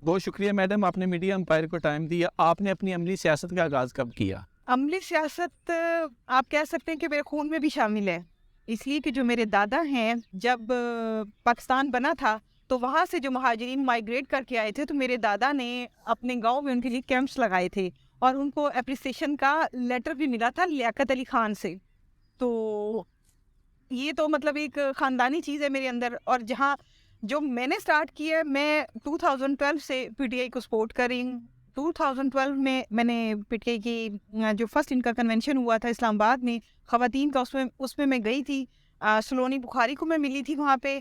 بہت شکریہ میڈم، آپ نے میڈیا امپائر کو ٹائم دیا. آپ نے اپنی عملی سیاست کا آغاز کب کیا؟ عملی سیاست آپ کہہ سکتے ہیں کہ میرے خون میں بھی شامل ہے، اس لیے کہ جو میرے دادا ہیں جب پاکستان بنا تھا تو وہاں سے جو مہاجرین مائیگریٹ کر کے آئے تھے تو میرے دادا نے اپنے گاؤں میں ان کے لیے کیمپس لگائے تھے اور ان کو اپریسیشن کا لیٹر بھی ملا تھا لیاقت علی خان سے. تو یہ تو مطلب ایک خاندانی چیز ہے میرے اندر. اور جہاں جو میں نے سٹارٹ کیا ہے، میں 2012 سے پی ٹی آئی کو سپورٹ کر رہی ہوں. 2012 میں نے پی ٹی آئی کی جو فرسٹ ان کا کنونشن ہوا تھا اسلام آباد میں خواتین کا، اس میں گئی تھی. سلونی بخاری کو میں ملی تھی وہاں پہ،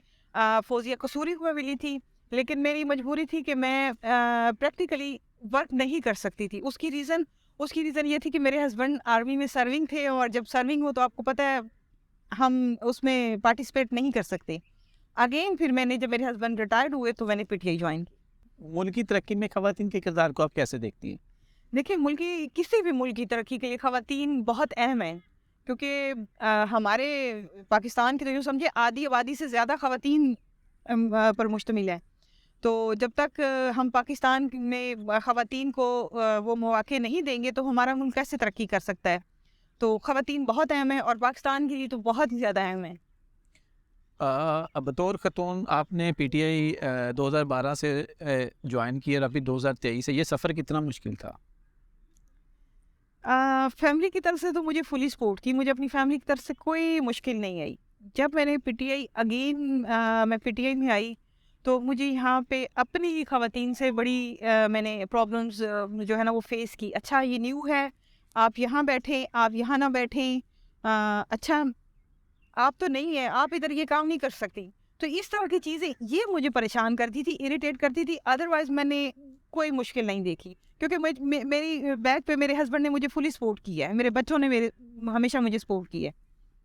فوزیہ قصوری کو میں ملی تھی. لیکن میری مجبوری تھی کہ میں پریکٹیکلی ورک نہیں کر سکتی تھی. اس کی ریزن یہ تھی کہ میرے ہسبینڈ آرمی میں سرونگ تھے، اور جب سرونگ ہو تو آپ کو پتہ ہے ہم اس میں پارٹیسپیٹ نہیں کر سکتے. اگین پھر میں نے جب میرے ہسبینڈ ریٹائرڈ ہوئے تو میں نے پی ٹی آئی جوائن کی. ملک کی ترقی میں خواتین کے کردار کو آپ کیسے دیکھتی ہیں؟ دیکھیں، کسی بھی ملک کی ترقی کے لیے خواتین بہت اہم ہیں، کیونکہ ہمارے پاکستان کی تو سمجھے آدھی آبادی سے زیادہ خواتین پر مشتمل ہے. تو جب تک ہم پاکستان میں خواتین کو وہ مواقع نہیں دیں گے تو ہمارا ملک کیسے ترقی کر سکتا ہے. تو خواتین بہت اہم ہیں، اور پاکستان کے لیے تو بہت ہی زیادہ اہم ہیں. بطور خاتون آپ نے پی ٹی آئی 2012 سے جوائن کی اور ابھی 2023 سے، یہ سفر کتنا مشکل تھا؟ فیملی کی طرف سے تو مجھے فلی سپورٹ کی، مجھے اپنی فیملی کی طرف سے کوئی مشکل نہیں آئی. جب میں نے پی ٹی آئی میں پی ٹی آئی میں آئی تو مجھے یہاں پہ اپنی ہی خواتین سے بڑی میں نے پرابلمز جو ہے نا وہ فیس کی. اچھا یہ نیو ہے، آپ یہاں بیٹھیں، آپ یہاں نہ بیٹھیں، اچھا آپ تو نہیں ہیں، آپ ادھر یہ کام نہیں کر سکتی. تو اس طرح کی چیزیں یہ مجھے پریشان کرتی تھی، اریٹیٹ کرتی تھی. ادروائز میں نے کوئی مشکل نہیں دیکھی، کیونکہ میری بیک پہ میرے ہسبینڈ نے مجھے فلی سپورٹ کیا ہے، میرے بچوں نے ہمیشہ مجھے سپورٹ کیا ہے.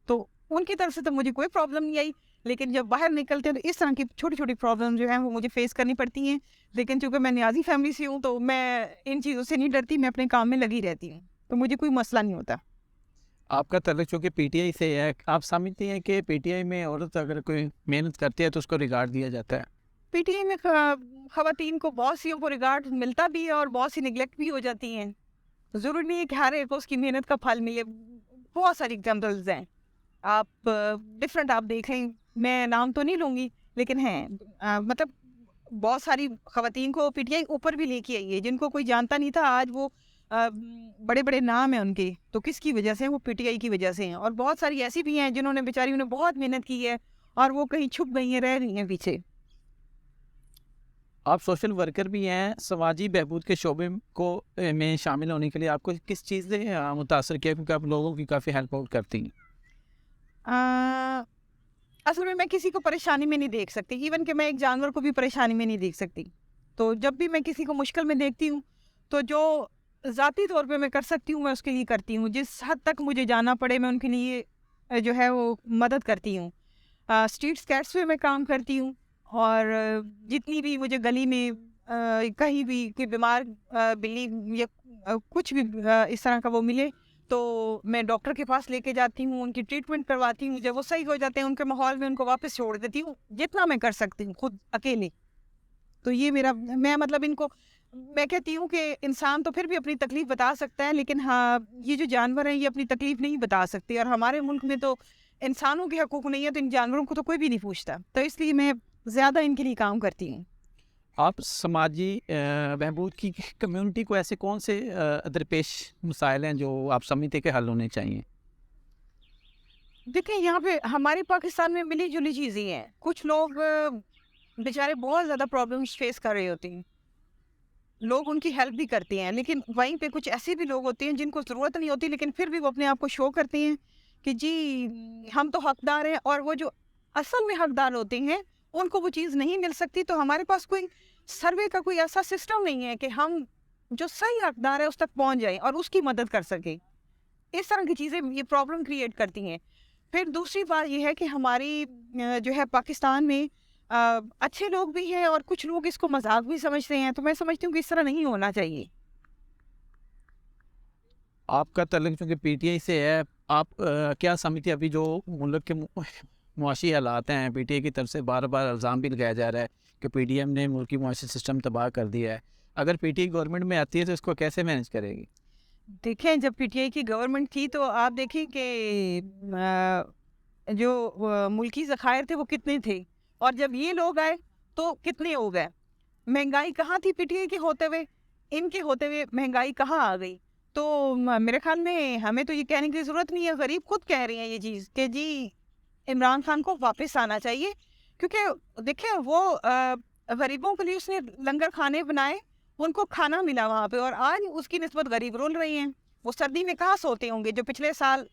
تو ان کی طرف سے تو مجھے کوئی پرابلم نہیں آئی. لیکن جب باہر نکلتے ہیں تو اس طرح کی چھوٹی چھوٹی پرابلم جو ہیں وہ مجھے فیس کرنی پڑتی ہیں. لیکن چونکہ میں نیازی فیملی سے ہوں تو میں ان چیزوں سے نہیں ڈرتی، میں اپنے کام میں لگی رہتی ہوں، تو مجھے کوئی مسئلہ نہیں ہوتا. آپ کا تعلق چونکہ پی ٹی آئی سے ہے، آپ سمجھتے ہیں کہ پی ٹی آئی میں عورت اگر کوئی محنت کرتی ہے تو اس کو ریگارڈ دیا جاتا ہے؟ پی ٹی آئی میں خواتین کو بہت سی کو ریگارڈ ملتا بھی ہے اور بہت سی نگلیکٹ بھی ہو جاتی ہیں. ضروری نہیں ہے کہ ہر ایک کو اس کی محنت کا پھل ملے. بہت ساری ایگزامپلز ہیں، آپ ڈفرینٹ آپ دیکھ لیں، میں نام تو نہیں لوں گی لیکن ہیں مطلب بہت ساری خواتین کو پی ٹی آئی اوپر بھی لے کے آئی ہے جن کو کوئی جانتا نہیں تھا. آج وہ بڑے بڑے نام ہیں ان کے، تو کس کی وجہ سے ہیں؟ وہ پی ٹی آئی کی وجہ سے ہیں. اور بہت ساری ایسی بھی ہیں جنہوں نے بیچاری انہیں بہت محنت کی ہے اور وہ کہیں چھپ گئی ہیں، رہ رہی ہیں پیچھے. آپ سوشل ورکر بھی ہیں، سماجی بہبود کے شعبے کو میں شامل ہونے کے لیے آپ کو کس چیز نے متاثر کیا، کیونکہ آپ لوگوں کی کافی ہیلپ آؤٹ کرتی ہیں؟ اصل میں کسی کو پریشانی میں نہیں دیکھ سکتی، ایون کہ میں ایک جانور کو بھی پریشانی میں نہیں دیکھ سکتی. تو جب بھی میں کسی کو مشکل میں دیکھتی ہوں تو جو ذاتی طور پہ میں کر سکتی ہوں میں اس کے لیے کرتی ہوں. جس حد تک مجھے جانا پڑے میں ان کے لیے جو ہے وہ مدد کرتی ہوں. اسٹریٹ کیٹس پہ میں کام کرتی ہوں، اور جتنی بھی مجھے گلی میں کہیں بھی کہ بیمار بلی یا کچھ بھی اس طرح کا وہ ملے تو میں ڈاکٹر کے پاس لے کے جاتی ہوں، ان کی ٹریٹمنٹ کرواتی ہوں. جب وہ صحیح ہو جاتے ہیں ان کے ماحول میں ان کو واپس چھوڑ دیتی ہوں جتنا میں کر سکتی ہوں خود اکیلے. تو یہ میں مطلب ان کو میں کہتی ہوں کہ انسان تو پھر بھی اپنی تکلیف بتا سکتا ہے، لیکن ہاں یہ جو جانور ہیں یہ اپنی تکلیف نہیں بتا سکتے. اور ہمارے ملک میں تو انسانوں کے حقوق نہیں ہے تو ان جانوروں کو تو کوئی بھی نہیں پوچھتا. تو اس لیے میں زیادہ ان کے لیے کام کرتی ہوں. آپ سماجی بہبود کی کمیونٹی کو ایسے کون سے درپیش مسائل ہیں جو آپ سمجھتے کہ حل ہونے چاہیے؟ دیکھیں یہاں پہ ہمارے پاکستان میں ملی جلی چیزیں ہیں. کچھ لوگ بیچارے بہت زیادہ پرابلمس فیس کر رہے ہوتے ہیں، لوگ ان کی ہیلپ بھی کرتے ہیں، لیکن وہیں پہ کچھ ایسے بھی لوگ ہوتے ہیں جن کو ضرورت نہیں ہوتی لیکن پھر بھی وہ اپنے آپ کو شو کرتے ہیں کہ جی ہم تو حقدار ہیں. اور وہ جو اصل میں حقدار ہوتے ہیں ان کو وہ چیز نہیں مل سکتی. تو ہمارے پاس کوئی سروے کا کوئی ایسا سسٹم نہیں ہے کہ ہم جو صحیح حقدار ہے اس تک پہنچ جائیں اور اس کی مدد کر سکیں. اس طرح کی چیزیں یہ پرابلم کریٹ کرتی ہیں. پھر دوسری بات یہ ہے کہ ہماری جو ہے پاکستان میں اچھے لوگ بھی ہیں اور کچھ لوگ اس کو مذاق بھی سمجھتے ہیں. تو میں سمجھتی ہوں کہ اس طرح نہیں ہونا چاہیے. آپ کا تعلق چونکہ پی ٹی آئی سے ہے، آپ کیا سمجھتے ہیں ابھی جو ملک کے معاشی حالات ہیں، پی ٹی آئی کی طرف سے بار بار الزام بھی لگایا جا رہا ہے کہ پی ڈی ایم نے ملکی معاشی سسٹم تباہ کر دیا ہے. اگر پی ٹی آئی گورنمنٹ میں آتی ہے تو اس کو کیسے مینیج کرے گی؟ دیکھیں جب پی ٹی آئی کی گورنمنٹ تھی تو آپ دیکھیں کہ جو ملکی ذخائر تھے وہ کتنے تھے، اور جب یہ لوگ آئے تو کتنے ہو گئے. مہنگائی کہاں تھی پی ٹی آئی کے ہوتے ہوئے؟ ان کے ہوتے ہوئے مہنگائی کہاں آ گئی؟ تو میرے خیال میں ہمیں تو یہ کہنے کی ضرورت نہیں ہے، غریب خود کہہ رہے ہیں یہ چیز کہ جی عمران خان کو واپس آنا چاہیے. کیونکہ دیکھیں وہ غریبوں کے لیے اس نے لنگر کھانے بنائے، ان کو کھانا ملا وہاں پہ، اور آج اس کی نسبت غریب رول رہی ہیں. وہ سردی میں کہاں سوتے ہوں گے جو پچھلے سال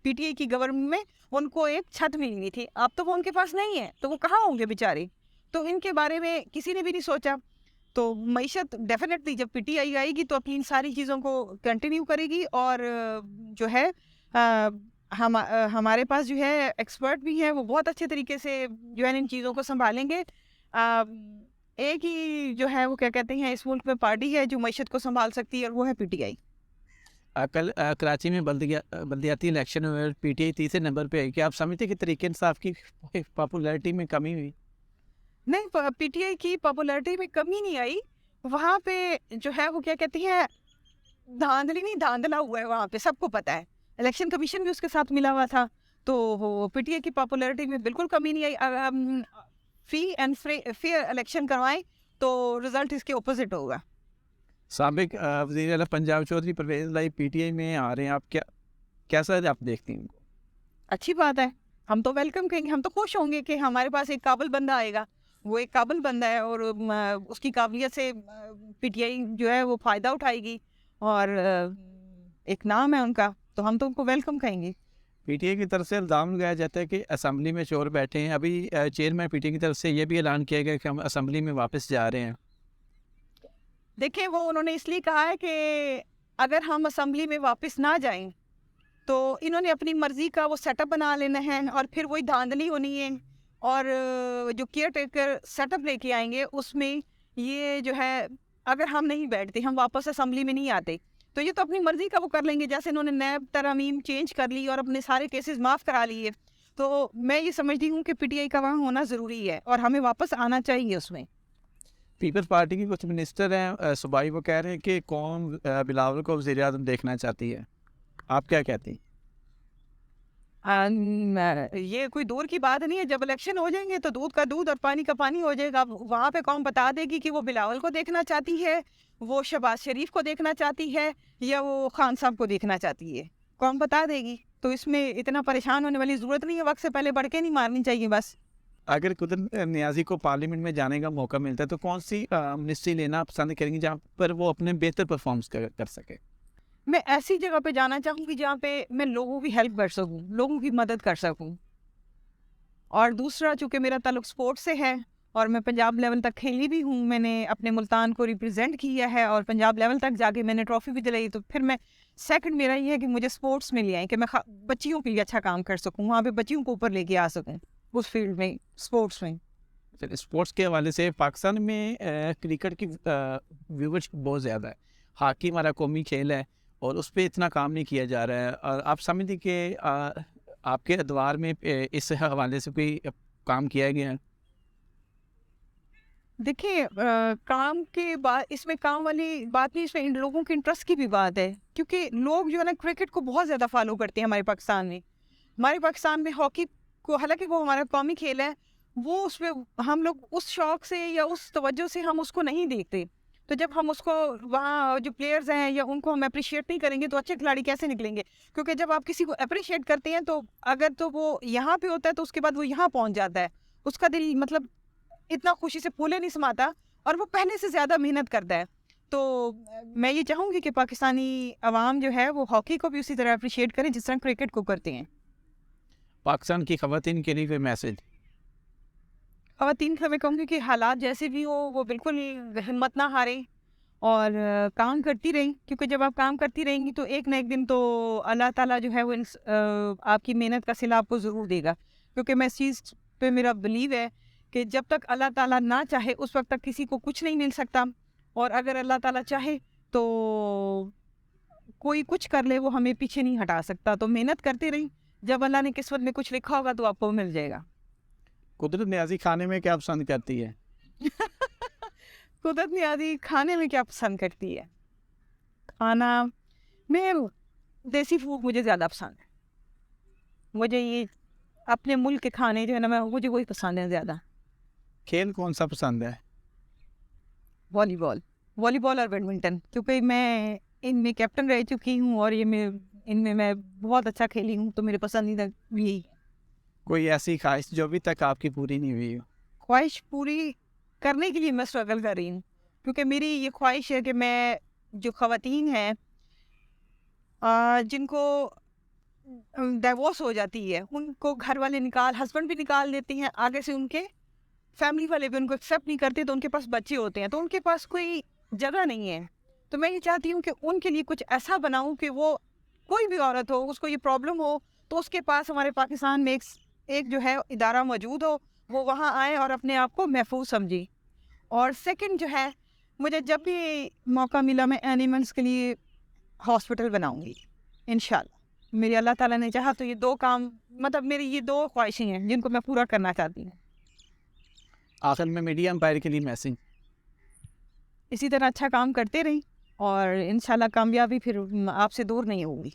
پی ٹی آئی کی گورنمنٹ میں ان کو ایک چھت ملی ہوئی تھی. اب تو وہ ان کے پاس نہیں ہے تو وہ کہاں ہوں گے بیچارے. تو ان کے بارے میں کسی نے بھی نہیں سوچا. تو معیشت ڈیفینیٹلی جب پی ٹی آئی آئے گی تو اپنی ان ساری چیزوں کو کنٹینیو کرے گی، اور جو ہے ہمارے پاس جو ہے ایکسپرٹ بھی ہیں، وہ بہت اچھے طریقے سے جو ہے ان چیزوں کو سنبھالیں گے. ایک ہی جو ہے وہ کیا کہتے ہیں اس ملک میں پارٹی ہے جو معیشت کو سنبھال سکتی ہے، اور وہ ہے پی ٹی آئی. کل کراچی میں بلدیاتی الیکشن ہوئے، پی ٹی آئی تیسرے نمبر پہ آئی. کیا آپ سمجھتے کہ تحریک انصاف کی پاپولیرٹی میں کمی ہوئی؟ نہیں، پی ٹی آئی کی پاپولیرٹی میں کمی نہیں آئی. وہاں پہ جو ہے وہ کیا کہتے ہیں دھاندلی نہیں دھاندلا ہوا ہے وہاں پہ، سب کو پتہ ہے. الیکشن کمیشن بھی اس کے ساتھ ملا ہوا تھا. تو وہ پی ٹی آئی کی پاپولیرٹی میں بالکل کمی نہیں آئی. اگر ہم فری اینڈ فیئر الیکشن کروائیں تو رزلٹ اس کے اپوزٹ ہوگا. سابق وزیر اعلیٰ پنجاب چودھری پرویز لائی پی ٹی آئی میں آ رہے ہیں، آپ کیسا آپ دیکھتی ہیں ان کو؟ اچھی بات ہے، ہم تو ویلکم کریں گے. ہم تو خوش ہوں گے کہ ہمارے پاس ایک قابل بندہ آئے گا. وہ ایک قابل بندہ ہے اور اس کی قابلیت سے پی ٹی آئی جو ہے وہ فائدہ اٹھائے گی، اور ایک نام ہے ان کا، تو ہم تو ان کو ویلکم کہیں گے. پی ٹی آئی کی طرف سے الزام لگایا جاتا ہے کہ اسمبلی میں چور بیٹھے ہیں. ابھی چیئرمین پی ٹی آئی کی طرف سے یہ بھی اعلان کیا گیا کہ ہم اسمبلی میں واپس جا رہے ہیں. دیکھیں وہ انہوں نے اس لیے کہا ہے کہ اگر ہم اسمبلی میں واپس نہ جائیں تو انہوں نے اپنی مرضی کا وہ سیٹ اپ بنا لینا ہے، اور پھر وہی دھاندلی ہونی ہے. اور جو کیئر ٹیکر سیٹ اپ لے کے آئیں گے اس میں یہ جو ہے اگر ہم نہیں بیٹھتے، ہم واپس اسمبلی میں نہیں آتے، تو یہ تو اپنی مرضی کا وہ کر لیں گے. جیسے انہوں نے نیب ترامیم چینج کر لی اور اپنے سارے کیسز معاف کرا لیے. تو میں یہ سمجھتی ہوں کہ پی ٹی آئی کا وہاں ہونا ضروری ہے اور ہمیں واپس آنا چاہیے اس میں. پیپلز پارٹی کے کچھ منسٹر ہیں صوبائی، وہ کہہ رہے ہیں کہ قوم بلاول کو وزیر اعظم دیکھنا چاہتی ہے. آپ کیا کہتی ہیں؟ یہ کوئی دور کی بات نہیں ہے. جب الیکشن ہو جائیں گے تو دودھ کا دودھ اور پانی کا پانی ہو جائے گا. وہاں پہ قوم بتا دے گی کہ وہ بلاول کو دیکھنا چاہتی ہے، وہ شہباز شریف کو دیکھنا چاہتی ہے، یا وہ خان صاحب کو دیکھنا چاہتی ہے. قوم بتا دے گی. تو اس میں اتنا پریشان ہونے والی ضرورت نہیں ہے. وقت سے پہلے بڑکے نہیں مارنی چاہیے بس. اگر قدرت نیازی کو پارلیمنٹ میں جانے کا موقع ملتا ہے تو کون سی منسٹری لینا پسند کریں گی جہاں پر وہ اپنے بہتر پرفارمنس کر سکے؟ میں ایسی جگہ پہ جانا چاہوں گی جہاں پہ میں لوگوں کی ہیلپ کر سکوں، لوگوں کی مدد کر سکوں. اور دوسرا چونکہ میرا تعلق سپورٹ سے ہے اور میں پنجاب لیول تک کھیلی بھی ہوں، میں نے اپنے ملتان کو ریپرزینٹ کیا ہے اور پنجاب لیول تک جا کے میں نے ٹرافی بھی دلائی. تو پھر میں سیکنڈ میرا یہ ہے کہ مجھے سپورٹس میں لے آئیں کہ میں بچیوں کے لیے اچھا کام کر سکوں، وہاں پہ بچیوں کو اوپر لے کے آ سکوں اس فیلڈ میں، سپورٹس میں. اسپورٹس کے حوالے سے پاکستان میں کرکٹ کی ویورشپ بہت زیادہ ہے. ہاکی ہمارا قومی کھیل ہے اور اس پہ اتنا کام نہیں کیا جا رہا ہے. اور آپ سمجھتے کہ آپ کے ادوار میں اس حوالے سے کوئی کام کیا گیا ہے؟ دیکھیں کام کے بعد اس میں کام والی بات نہیں، اس میں ان لوگوں کے انٹرسٹ کی بھی بات ہے. کیونکہ لوگ جو ہے نا کرکٹ کو بہت زیادہ فالو کرتے ہیں ہمارے پاکستان میں. ہمارے پاکستان میں ہاکی کو، حالانکہ وہ ہمارا قومی کھیل ہے، وہ اس میں ہم لوگ اس شوق سے یا اس توجہ سے ہم اس کو نہیں دیکھتے. تو جب ہم اس کو وہاں جو پلیئرز ہیں یا ان کو ہم اپریشیٹ نہیں کریں گے تو اچھے کھلاڑی کیسے نکلیں گے؟ کیونکہ جب آپ کسی کو اپریشیٹ کرتے ہیں تو اگر تو وہ یہاں پہ ہوتا ہے تو اس کے بعد وہ یہاں پہنچ جاتا ہے، اس کا دل مطلب اتنا خوشی سے پھولے نہیں سماتا اور وہ پہلے سے زیادہ محنت کرتا ہے. تو میں یہ چاہوں گی کہ پاکستانی عوام جو ہے وہ ہاکی کو بھی اسی طرح اپریشیٹ کریں جس طرح کرکٹ کو کرتے ہیں. پاکستان کی خواتین کے لیے کوئی میسج؟ خواتین کو میں کہوں گی کہ حالات جیسے بھی ہو وہ بالکل ہمت نہ ہاریں اور کام کرتی رہیں. کیونکہ جب آپ کام کرتی رہیں گی تو ایک نہ ایک دن تو اللہ تعالیٰ جو ہے وہ آپ کی محنت کا صلہ آپ کو ضرور دے گا. کیونکہ میں اس چیز پہ میرا بلیو ہے کہ جب تک اللہ تعالیٰ نہ چاہے اس وقت تک کسی کو کچھ نہیں مل سکتا، اور اگر اللہ تعالیٰ چاہے تو کوئی کچھ کر لے وہ ہمیں پیچھے نہیں ہٹا سکتا. تو محنت کرتے رہیں، جب اللہ نے قسمت میں کچھ لکھا ہوگا تو آپ کو مل جائے گا. قدرت نیازی کھانے میں کیا پسند کرتی ہے؟ قدرت نیازی کھانے میں کیا پسند کرتی ہے؟ کھانا میں دیسی فوڈ مجھے زیادہ پسند ہے. مجھے یہ اپنے ملک کے کھانے جو ہے نا مجھے وہی پسند ہیں زیادہ. کھیل کون سا پسند ہے؟ والی بال اور بیڈمنٹن، کیونکہ میں ان میں کیپٹن رہ چکی ہوں اور ان میں بہت اچھا کھیلی ہوں، تو میرے پسندیدہ یہی ہے. کوئی ایسی خواہش جو ابھی تک آپ کی پوری نہیں ہوئی ہو؟ خواہش پوری کرنے کے لیے میں اسٹرگل کر رہی ہوں، کیونکہ میری یہ خواہش ہے کہ میں جو خواتین ہیں جن کو ڈائیورس ہو جاتی ہے، ان کو گھر والے ہسبینڈ بھی نکال دیتی ہیں، آگے سے ان کے فیملی والے بھی ان کو ایکسیپٹ نہیں کرتے، تو ان کے پاس بچے ہوتے ہیں، تو ان کے پاس کوئی جگہ نہیں ہے. تو میں یہ چاہتی ہوں کہ ان کے لیے کچھ ایسا بناؤں کہ وہ کوئی بھی عورت ہو، اس کو یہ پرابلم ہو تو اس کے پاس ہمارے پاکستان میں ایک جو ہے ادارہ موجود ہو، وہ وہاں آئے اور اپنے آپ کو محفوظ سمجھے. اور سیکنڈ جو ہے، مجھے جب بھی موقع ملا میں اینیملس کے لیے ہاسپٹل بناؤں گی انشاءاللہ. میری اللہ تعالیٰ نے چاہا تو یہ دو کام، مطلب میری یہ دو خواہشیں ہیں جن کو میں پورا کرنا چاہتی ہوں. آخر میں میڈیا امپائر کے لیے میسج؟ اسی طرح اچھا کام کرتے رہیں اور انشاءاللہ کامیابی پھر آپ سے دور نہیں ہوگی.